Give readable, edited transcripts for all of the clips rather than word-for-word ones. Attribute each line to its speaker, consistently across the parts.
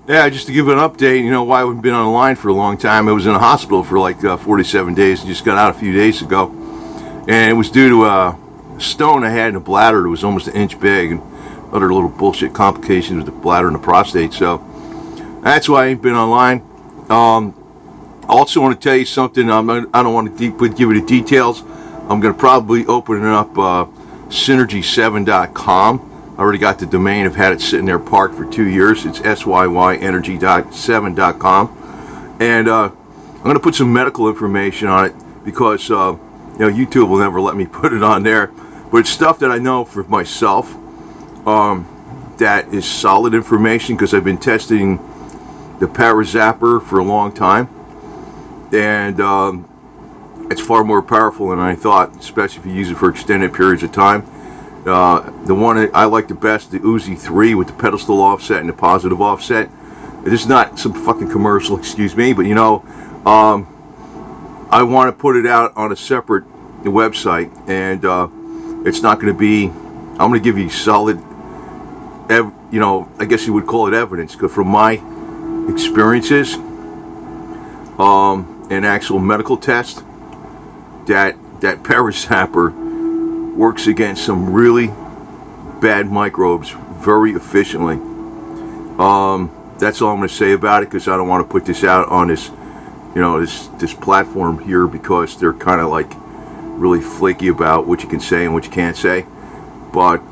Speaker 1: Yeah, just to give an update, you know why we've been online for a long time. I was in a hospital for like 47 days and just got out a few days ago. And it was due to a stone I had in the bladder that was almost an inch big and other little bullshit complications with the bladder and the prostate. So that's why I ain't been online. I also want to tell you something. I don't want to give you the details. I'm going to probably open up synergy7.com. I already got the domain. I've had it sitting there parked for 2 years. It's syyEnergy.7.com. And I'm going to put some medical information on it because YouTube will never let me put it on there. But it's stuff that I know for myself that is solid information because I've been testing the ParaZapper for a long time. And it's far more powerful than I thought, especially if you use it for extended periods of time. The one I like the best, the Uzi 3 with the pedestal offset and the positive offset. This is not some fucking commercial, excuse me, but I want to put it out on a separate website, and it's not going to be, I'm going to give you solid, I guess you would call it evidence, because from my experiences, an actual medical test, that ParaZapper works against some really bad microbes very efficiently. That's all I'm going to say about it because I don't want to put this out on this, this platform here because they're kind of like really flaky about what you can say and what you can't say. But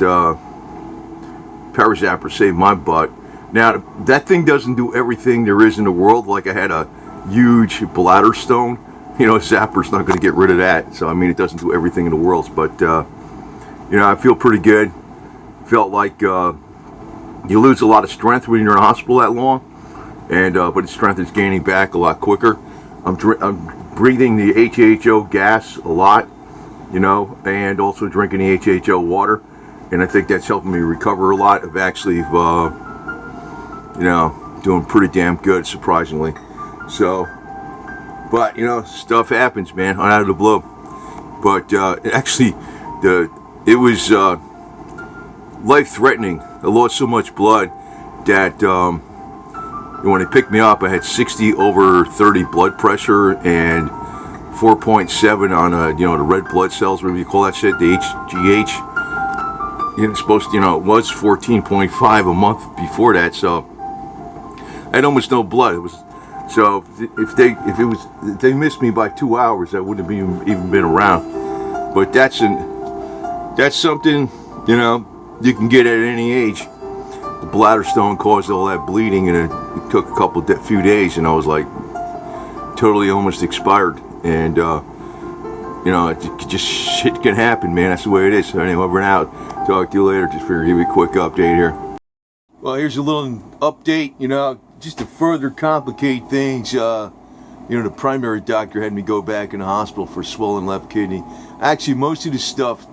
Speaker 1: ParaZapper saved my butt. Now that thing doesn't do everything there is in the world. Like I had a huge bladder stone. Zapper's not going to get rid of that. So it doesn't do everything in the world, but I feel pretty good. Felt like you lose a lot of strength when you're in a hospital that long, and but the strength is gaining back a lot quicker. I'm breathing the HHO gas a lot, and also drinking the HHO water, and I think that's helping me recover a lot. I've actually, doing pretty damn good, surprisingly. So, but stuff happens, man, out of the blue. But it was life-threatening. I lost so much blood that when they picked me up, I had 60/30 blood pressure and 4.7 on the red blood cells, whatever you call that shit, the HGH. It's supposed to, it was 14.5 a month before that, so I had almost no blood. It was so if they missed me by 2 hours, I wouldn't have even been around. But that's something you can get at any age. The bladder stone caused all that bleeding, and it took a few days, and I was like totally almost expired. And shit can happen, man. That's the way it is. So anyway, over and out. Talk to you later. Just figured give you a quick update here. Well, here's a little update. Just to further complicate things. The primary doctor had me go back in the hospital for swollen left kidney. Actually, most of the stuff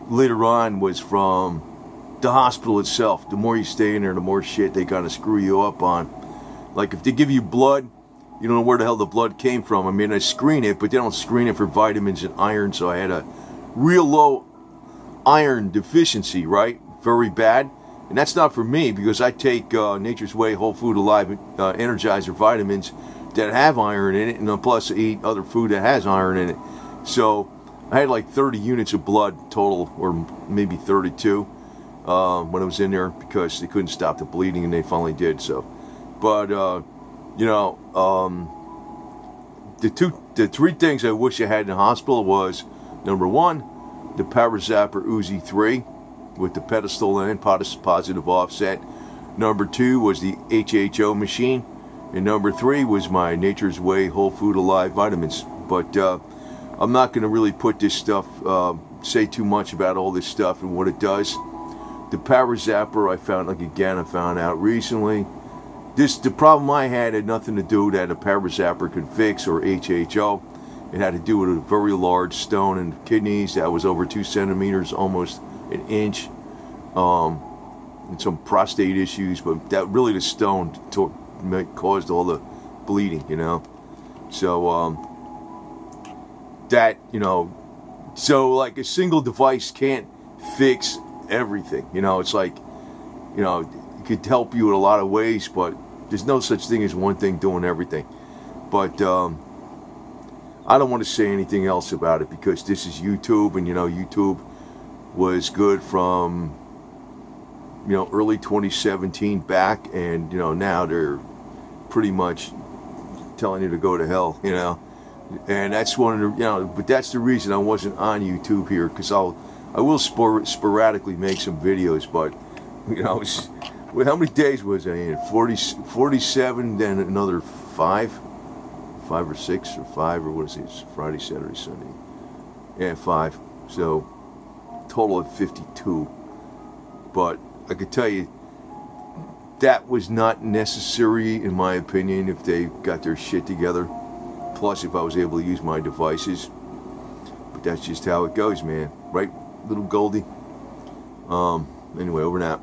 Speaker 1: later on was from the hospital itself. The more you stay in there, the more shit they kind of screw you up on. Like if they give you blood, you don't know where the hell the blood came from. I screen it, but they don't screen it for vitamins and iron, so I had a real low iron deficiency, right? Very bad. And that's not for me because I take Nature's Way Whole Food Alive Energizer vitamins that have iron in it, and then plus I eat other food that has iron in it. So I had like 30 units of blood total, or maybe 32 when I was in there because they couldn't stop the bleeding, and they finally did. So, but the three things I wish I had in the hospital was, number one, the ParaZapper Uzi 3 with the pedestal and positive offset. Number two was the HHO machine, and number three was my Nature's Way Whole Food Alive vitamins. But I'm not going to really put this stuff, say too much about all this stuff and what it does. The ParaZapper I found out recently. The problem I had nothing to do that a ParaZapper could fix, or HHO. It had to do with a very large stone in the kidneys that was over 2 centimeters, almost an inch, and some prostate issues. But that really, the stone caused all the bleeding, So so like a single device can't fix everything. It's like, it could help you in a lot of ways, but There's no such thing as one thing doing everything. But I don't want to say anything else about it because this is YouTube, and YouTube was good from early 2017 back, and now they're pretty much telling you to go to hell, and that's one of the but that's the reason I wasn't on YouTube here, because I will sporadically make some videos, but how many days was I in? 47, then another 5 or 6 or 5, or what is it? It's Friday, Saturday, Sunday. Yeah, 5. So total of 52. But I could tell you that was not necessary, in my opinion, if they got their shit together. Plus, if I was able to use my devices. But that's just how it goes, man. Right, little Goldie? Anyway, over and out.